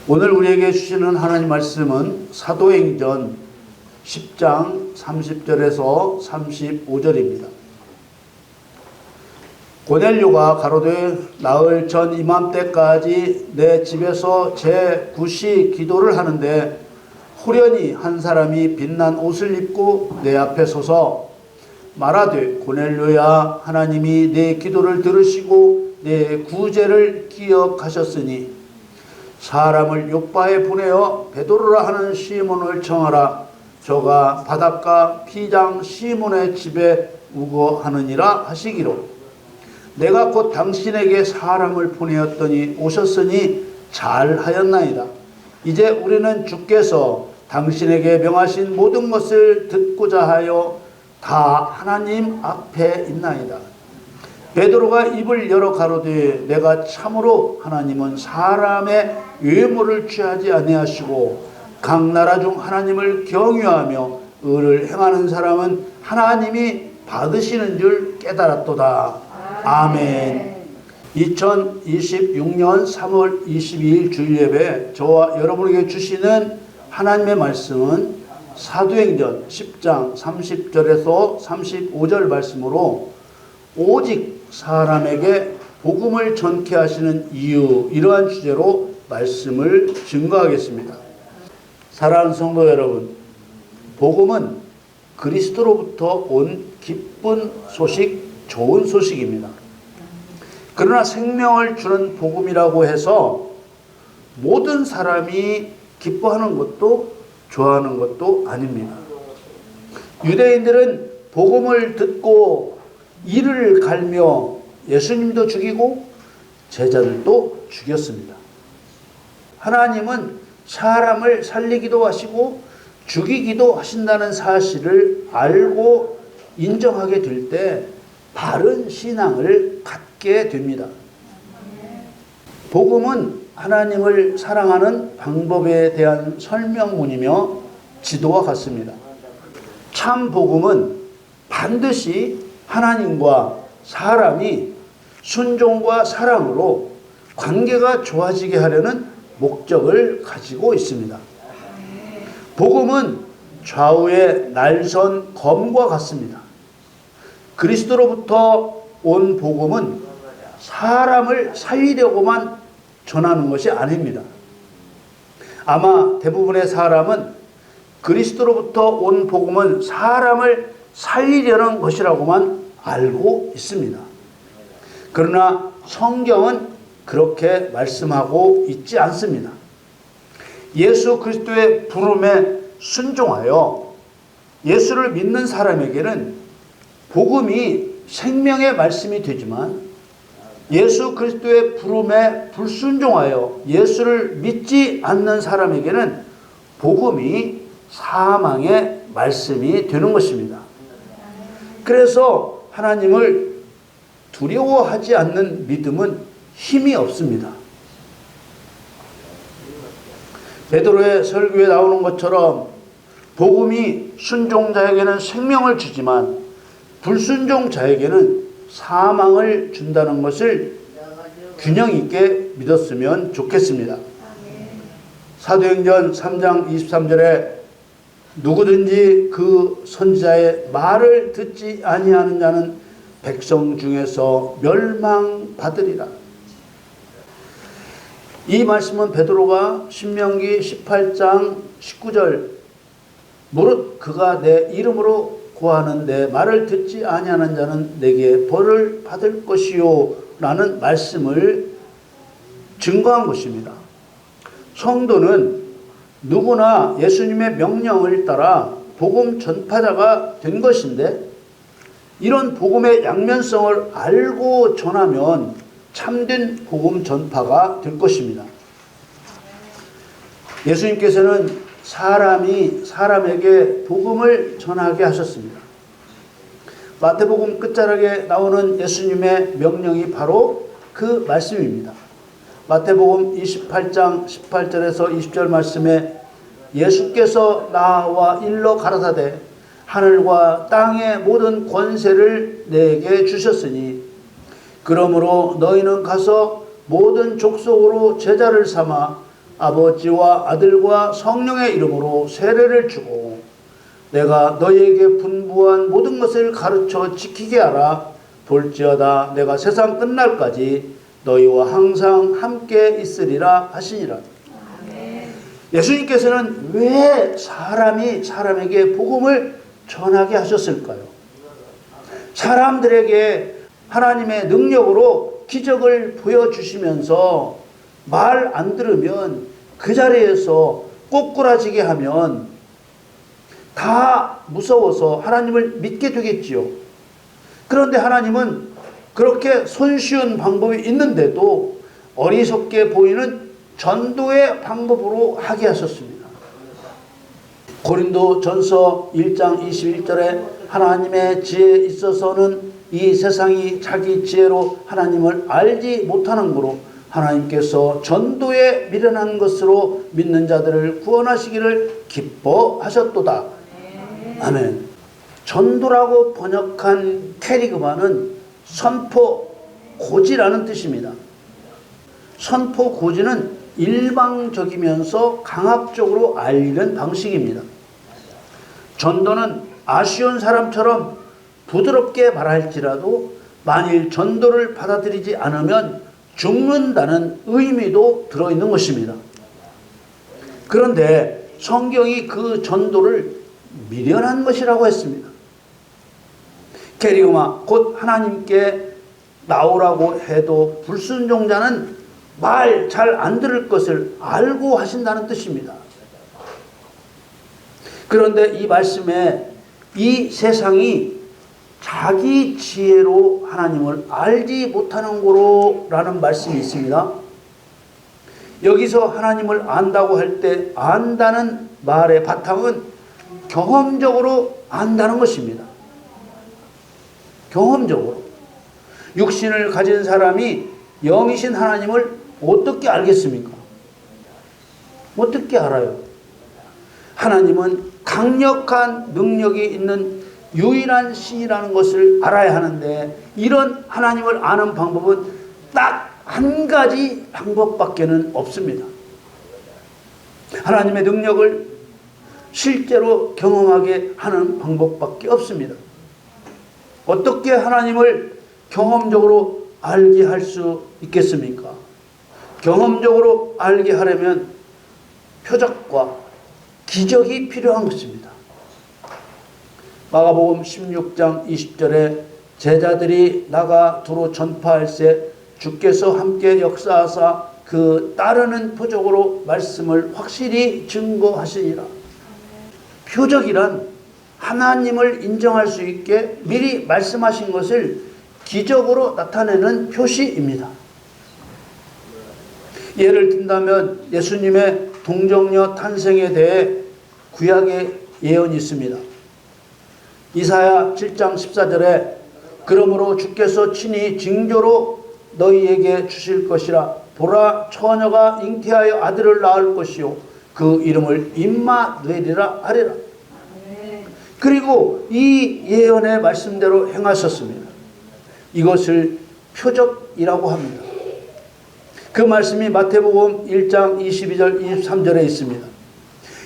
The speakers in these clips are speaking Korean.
오늘 우리에게 주시는 하나님 말씀은 사도행전 10장 30절에서 35절입니다. 고넬료가 가로되 나흘 전 이맘때까지 내 집에서 제9시 기도를 하는데 후련히 한 사람이 빛난 옷을 입고 내 앞에 서서 말하되 고넬료야, 하나님이 내 기도를 들으시고 내 구제를 기억하셨으니 사람을 요바에 보내어 베드로라 하는 시몬을 청하라. 저가 바닷가 피장 시몬의 집에 우거하느니라 하시기로 내가 곧 당신에게 사람을 보내었더니 오셨으니 잘하였나이다. 이제 우리는 주께서 당신에게 명하신 모든 것을 듣고자 하여 다 하나님 앞에 있나이다. 베드로가 입을 열어 가로되 내가 참으로 하나님은 사람의 외모를 취하지 아니하시고 각 나라 중 하나님을 경유하며 의를 행하는 사람은 하나님이 받으시는 줄 깨달았도다. 아멘. 2026년 3월 22일 주일예배 저와 여러분에게 주시는 하나님의 말씀은 사도행전 10장 30절에서 35절 말씀으로 오직 사람에게 복음을 전케 하시는 이유, 이러한 주제로 말씀을 증거하겠습니다. 사랑하는 성도 여러분, 복음은 그리스도로부터 온 기쁜 소식, 좋은 소식입니다. 그러나 생명을 주는 복음이라고 해서 모든 사람이 기뻐하는 것도 좋아하는 것도 아닙니다. 유대인들은 복음을 듣고 이를 갈며 예수님도 죽이고 제자들도 죽였습니다. 하나님은 사람을 살리기도 하시고 죽이기도 하신다는 사실을 알고 인정하게 될 때 바른 신앙을 갖게 됩니다. 복음은 하나님을 사랑하는 방법에 대한 설명문이며 지도와 같습니다. 참 복음은 반드시 하나님과 사람이 순종과 사랑으로 관계가 좋아지게 하려는 목적을 가지고 있습니다. 복음은 좌우의 날선 검과 같습니다. 그리스도로부터 온 복음은 사람을 살리려고만 전하는 것이 아닙니다. 아마 대부분의 사람은 그리스도로부터 온 복음은 사람을 살리려는 것이라고만 알고 있습니다. 그러나 성경은 그렇게 말씀하고 있지 않습니다. 예수 그리스도의 부름에 순종하여 예수를 믿는 사람에게는 복음이 생명의 말씀이 되지만 예수 그리스도의 부름에 불순종하여 예수를 믿지 않는 사람에게는 복음이 사망의 말씀이 되는 것입니다. 그래서 하나님을 두려워하지 않는 믿음은 힘이 없습니다. 베드로의 설교에 나오는 것처럼 복음이 순종자에게는 생명을 주지만 불순종자에게는 사망을 준다는 것을 균형 있게 믿었으면 좋겠습니다. 사도행전 3장 23절에 누구든지 그 선지자의 말을 듣지 아니하는 자는 백성 중에서 멸망받으리라. 이 말씀은 베드로가 신명기 18장 19절 무릇 그가 내 이름으로 구하는 내 말을 듣지 아니하는 자는 내게 벌을 받을 것이요 라는 말씀을 증거한 것입니다. 성도는 누구나 예수님의 명령을 따라 복음 전파자가 된 것인데 이런 복음의 양면성을 알고 전하면 참된 복음 전파가 될 것입니다. 예수님께서는 사람이 사람에게 복음을 전하게 하셨습니다. 마태복음 끝자락에 나오는 예수님의 명령이 바로 그 말씀입니다. 마태복음 28장 18절에서 20절 말씀에 예수께서 나와 일러 가라사대 하늘과 땅의 모든 권세를 내게 주셨으니 그러므로 너희는 가서 모든 족속으로 제자를 삼아 아버지와 아들과 성령의 이름으로 세례를 주고 내가 너희에게 분부한 모든 것을 가르쳐 지키게 하라. 볼지어다 내가 세상 끝날까지 너희와 항상 함께 있으리라 하시니라. 예수님께서는 왜 사람에게 복음을 전하게 하셨을까요? 사람들에게 하나님의 능력으로 기적을 보여주시면서 말 안 들으면 그 자리에서 꼬꾸라지게 하면 다 무서워서 하나님을 믿게 되겠지요. 그런데 하나님은 그렇게 손쉬운 방법이 있는데도 어리석게 보이는 전도의 방법으로 하게 하셨습니다. 고린도전서 1장 21절에 하나님의 지혜에 있어서는 이 세상이 자기 지혜로 하나님을 알지 못하는 거로 하나님께서 전도에 미련한 것으로 믿는 자들을 구원하시기를 기뻐하셨도다. 아멘. 전도라고 번역한 캐리그마는 선포 고지라는 뜻입니다. 선포 고지는 일방적이면서 강압적으로 알리는 방식입니다. 전도는 아쉬운 사람처럼 부드럽게 말할지라도 만일 전도를 받아들이지 않으면 죽는다는 의미도 들어있는 것입니다. 그런데 성경이 그 전도를 미련한 것이라고 했습니다. 게리오마 곧 하나님께 나오라고 해도 불순종자는 말 잘 안 들을 것을 알고 하신다는 뜻입니다. 그런데 이 말씀에 이 세상이 자기 지혜로 하나님을 알지 못하는 거로라는 말씀이 있습니다. 여기서 하나님을 안다고 할 때 안다는 말의 바탕은 경험적으로 안다는 것입니다. 경험적으로. 육신을 가진 사람이 영이신 하나님을 어떻게 알겠습니까? 어떻게 알아요? 하나님은 강력한 능력이 있는 유일한 신이라는 것을 알아야 하는데 이런 하나님을 아는 방법은 딱 한 가지 방법밖에는 없습니다. 하나님의 능력을 실제로 경험하게 하는 방법밖에 없습니다. 어떻게 하나님을 경험적으로 알게 할 수 있겠습니까? 경험적으로 알게 하려면 표적과 기적이 필요한 것입니다. 마가복음 16장 20절에 제자들이 나가 두루 전파할세 주께서 함께 역사하사 그 따르는 표적으로 말씀을 확실히 증거하시니라. 표적이란 하나님을 인정할 수 있게 미리 말씀하신 것을 기적으로 나타내는 표시입니다. 예를 든다면 예수님의 동정녀 탄생에 대해 구약의 예언이 있습니다. 이사야 7장 14절에 그러므로 주께서 친히 징조로 너희에게 주실 것이라. 보라, 처녀가 잉태하여 아들을 낳을 것이요 그 이름을 임마누엘이라 하리라. 그리고 이 예언의 말씀대로 행하셨습니다. 이것을 표적이라고 합니다. 그 말씀이 마태복음 1장 22절 23절에 있습니다.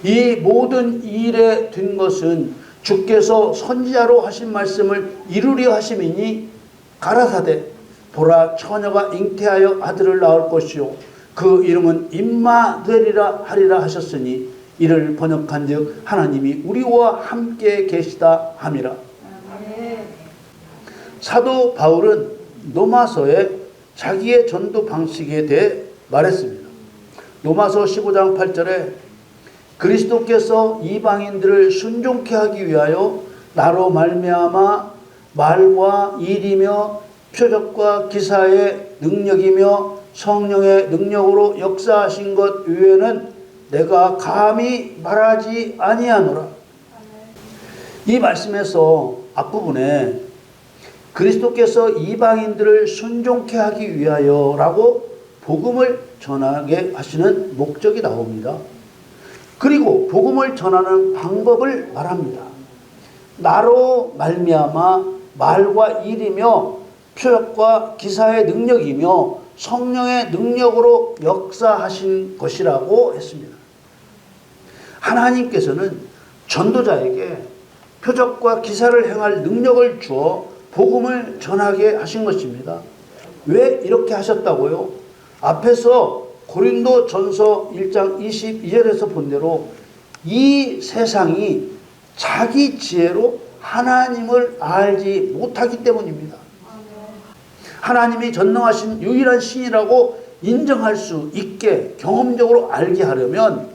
이 모든 일에 된 것은 주께서 선지자로 하신 말씀을 이루려 하심이니 가라사대 보라, 처녀가 잉태하여 아들을 낳을 것이요 그 이름은 임마누엘이라 하리라 하셨으니 이를 번역한즉 하나님이 우리와 함께 계시다 함이라. 사도 바울은 로마서에 자기의 전도 방식에 대해 말했습니다. 로마서 15장 8절에 그리스도께서 이방인들을 순종케 하기 위하여 나로 말미암아 말과 일이며 표적과 기사의 능력이며 성령의 능력으로 역사하신 것 외에는 내가 감히 말하지 아니하노라. 이 말씀에서 앞부분에 그리스도께서 이방인들을 순종케 하기 위하여라고 복음을 전하게 하시는 목적이 나옵니다. 그리고 복음을 전하는 방법을 말합니다. 나로 말미암아 말과 일이며 표적과 기사의 능력이며 성령의 능력으로 역사하신 것이라고 했습니다. 하나님께서는 전도자에게 표적과 기사를 행할 능력을 주어 복음을 전하게 하신 것입니다. 왜 이렇게 하셨다고요? 앞에서 고린도 전서 1장 22절에서 본 대로 이 세상이 자기 지혜로 하나님을 알지 못하기 때문입니다. 하나님이 전능하신 유일한 신이라고 인정할 수 있게 경험적으로 알게 하려면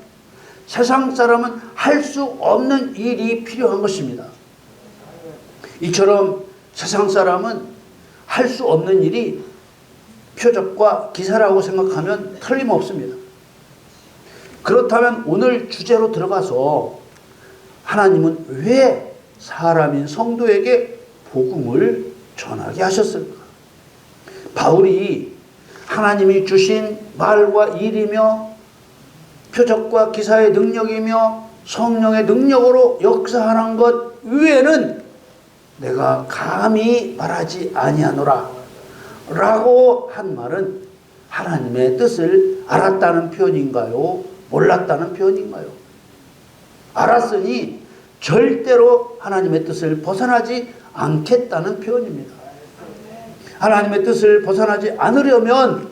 세상 사람은 할 수 없는 일이 필요한 것입니다. 이처럼 세상 사람은 할 수 없는 일이 표적과 기사라고 생각하면 틀림없습니다. 그렇다면 오늘 주제로 들어가서 하나님은 왜 사람인 성도에게 복음을 전하게 하셨을까? 바울이 하나님이 주신 말과 일이며 표적과 기사의 능력이며 성령의 능력으로 역사하는 것 외에는 내가 감히 말하지 아니하노라 라고 한 말은 하나님의 뜻을 알았다는 표현인가요? 몰랐다는 표현인가요? 알았으니 절대로 하나님의 뜻을 벗어나지 않겠다는 표현입니다. 하나님의 뜻을 벗어나지 않으려면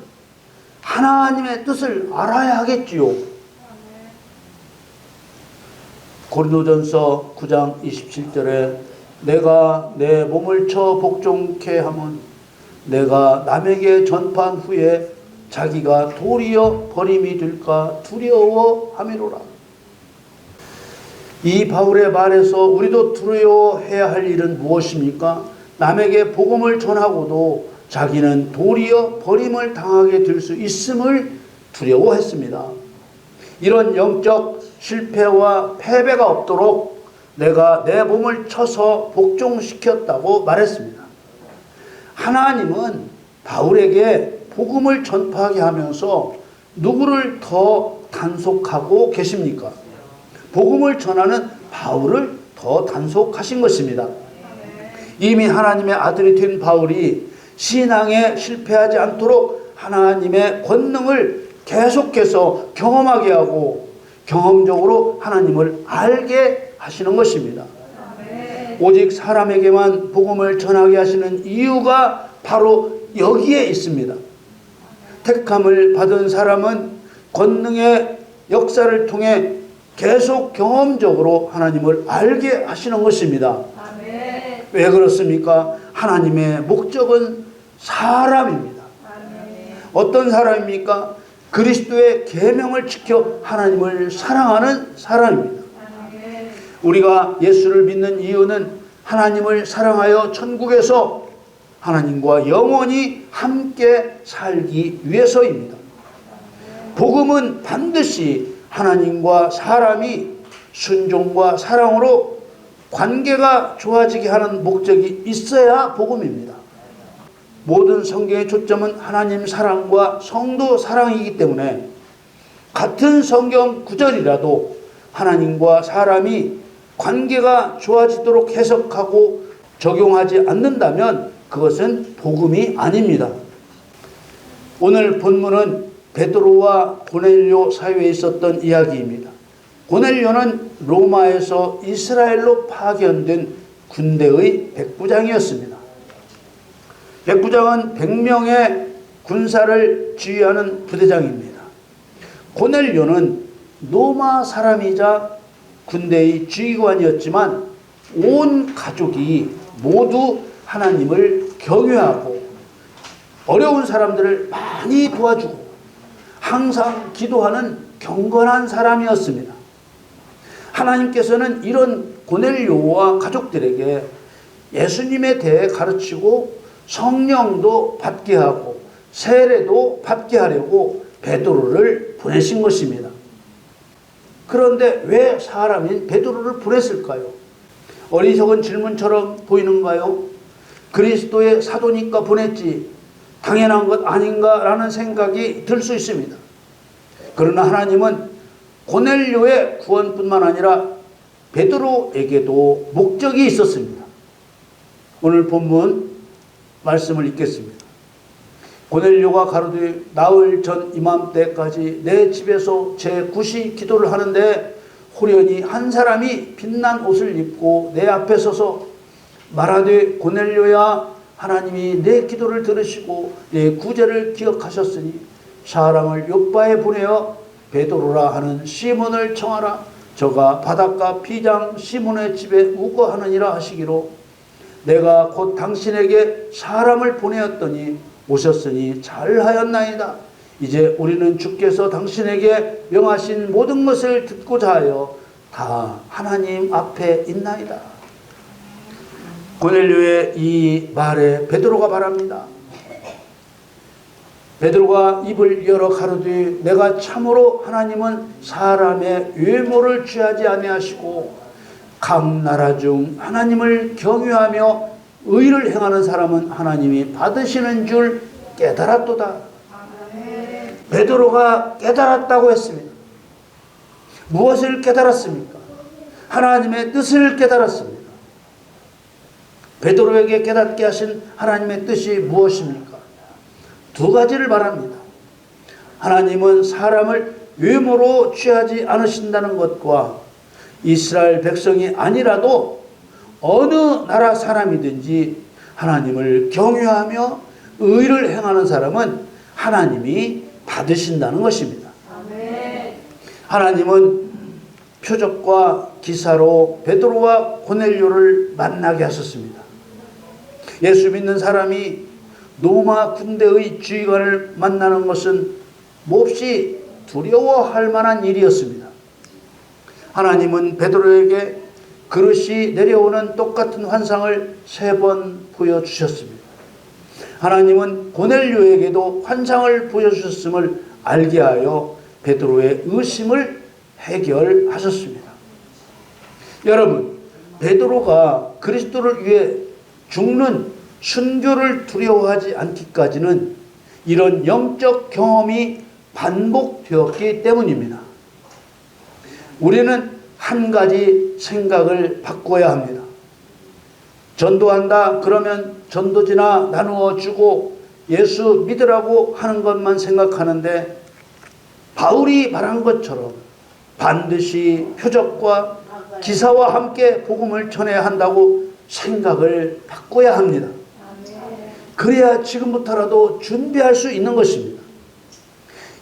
하나님의 뜻을 알아야 하겠지요. 고린도전서 9장 27절에 내가 내 몸을 쳐 복종케 하면 내가 남에게 전파한 후에 자기가 도리어 버림이 될까 두려워함이로라. 이 바울의 말에서 우리도 두려워해야 할 일은 무엇입니까? 남에게 복음을 전하고도 자기는 도리어 버림을 당하게 될 수 있음을 두려워했습니다. 이런 영적 실패와 패배가 없도록 내가 내 몸을 쳐서 복종시켰다고 말했습니다. 하나님은 바울에게 복음을 전파하게 하면서 누구를 더 단속하고 계십니까? 복음을 전하는 바울을 더 단속하신 것입니다. 이미 하나님의 아들이 된 바울이 신앙에 실패하지 않도록 하나님의 권능을 계속해서 경험하게 하고 경험적으로 하나님을 알게 하시는 것입니다. 오직 사람에게만 복음을 전하게 하시는 이유가 바로 여기에 있습니다. 택함을 받은 사람은 권능의 역사를 통해 계속 경험적으로 하나님을 알게 하시는 것입니다. 왜 그렇습니까? 하나님의 목적은 사람입니다. 어떤 사람입니까? 그리스도의 계명을 지켜 하나님을 사랑하는 사람입니다. 우리가 예수를 믿는 이유는 하나님을 사랑하여 천국에서 하나님과 영원히 함께 살기 위해서입니다. 복음은 반드시 하나님과 사람이 순종과 사랑으로 관계가 좋아지게 하는 목적이 있어야 복음입니다. 모든 성경의 초점은 하나님 사랑과 성도 사랑이기 때문에 같은 성경 구절이라도 하나님과 사람이 관계가 좋아지도록 해석하고 적용하지 않는다면 그것은 복음이 아닙니다. 오늘 본문은 베드로와 고넬료 사이에 있었던 이야기입니다. 고넬료는 로마에서 이스라엘로 파견된 군대의 백부장이었습니다. 백부장은 100명의 군사를 지휘하는 부대장입니다. 고넬료는 로마 사람이자 군대의 지휘관이었지만 온 가족이 모두 하나님을 경외하고 어려운 사람들을 많이 도와주고 항상 기도하는 경건한 사람이었습니다. 하나님께서는 이런 고넬료와 가족들에게 예수님에 대해 가르치고 성령도 받게 하고 세례도 받게 하려고 베드로를 보내신 것입니다. 그런데 왜 사람인 베드로를 보냈을까요? 어리석은 질문처럼 보이는가요? 그리스도의 사도니까 보냈지 당연한 것 아닌가라는 생각이 들 수 있습니다. 그러나 하나님은 고넬료의 구원뿐만 아니라 베드로에게도 목적이 있었습니다. 오늘 본문 말씀을 읽겠습니다. 고넬료가 가로되 나흘 전 이맘때까지 내 집에서 제9시 기도를 하는데 호련히 한 사람이 빛난 옷을 입고 내 앞에 서서 말하되 고넬료야, 하나님이 내 기도를 들으시고 내 구제를 기억하셨으니 사람을 요바에 보내어 베드로라 하는 시몬을 청하라. 저가 바닷가 비장 시몬의 집에 우거하느니라 하시기로 내가 곧 당신에게 사람을 보내었더니 오셨으니 잘하였나이다. 이제 우리는 주께서 당신에게 명하신 모든 것을 듣고자 하여 다 하나님 앞에 있나이다. 고넬료의 이 말에 베드로가 말합니다. 베드로가 입을 열어 가로되 내가 참으로 하나님은 사람의 외모를 취하지 아니하시고 각 나라 중 하나님을 경외하며 의를 행하는 사람은 하나님이 받으시는 줄 깨달았도다. 베드로가 깨달았다고 했습니다. 무엇을 깨달았습니까? 하나님의 뜻을 깨달았습니다. 베드로에게 깨닫게 하신 하나님의 뜻이 무엇입니까? 두 가지를 말합니다. 하나님은 사람을 외모로 취하지 않으신다는 것과 이스라엘 백성이 아니라도 어느 나라 사람이든지 하나님을 경외하며 의를 행하는 사람은 하나님이 받으신다는 것입니다. 하나님은 표적과 기사로 베드로와 고넬료를 만나게 하셨습니다. 예수 믿는 사람이 로마 군대의 지휘관을 만나는 것은 몹시 두려워할 만한 일이었습니다. 하나님은 베드로에게 그릇이 내려오는 똑같은 환상을 3번 보여주셨습니다. 하나님은 고넬료에게도 환상을 보여주셨음을 알게 하여 베드로의 의심을 해결하셨습니다. 여러분, 베드로가 그리스도를 위해 죽는 순교를 두려워하지 않기까지는 이런 영적 경험이 반복되었기 때문입니다. 우리는 한 가지 생각을 바꿔야 합니다. 전도한다 그러면 전도지나 나누어 주고 예수 믿으라고 하는 것만 생각하는데 바울이 말한 것처럼 반드시 표적과 기사와 함께 복음을 전해야 한다고 생각을 바꿔야 합니다. 그래야 지금부터라도 준비할 수 있는 것입니다.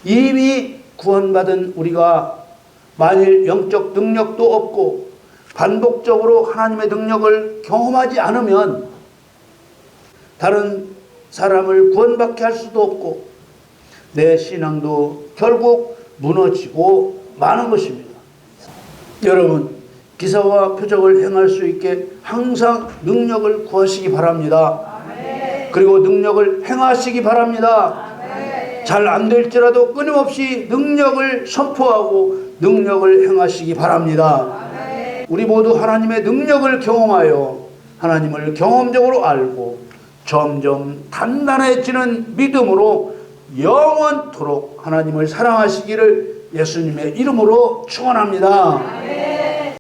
이미 구원받은 우리가 만일 영적 능력도 없고 반복적으로 하나님의 능력을 경험하지 않으면 다른 사람을 구원받게 할 수도 없고 내 신앙도 결국 무너지고 마는 것입니다. 여러분, 기사와 표적을 행할 수 있게 항상 능력을 구하시기 바랍니다. 그리고 능력을 행하시기 바랍니다. 잘 안 될지라도 끊임없이 능력을 선포하고 능력을 행하시기 바랍니다. 우리 모두 하나님의 능력을 경험하여 하나님을 경험적으로 알고 점점 단단해지는 믿음으로 영원토록 하나님을 사랑하시기를 예수님의 이름으로 축원합니다.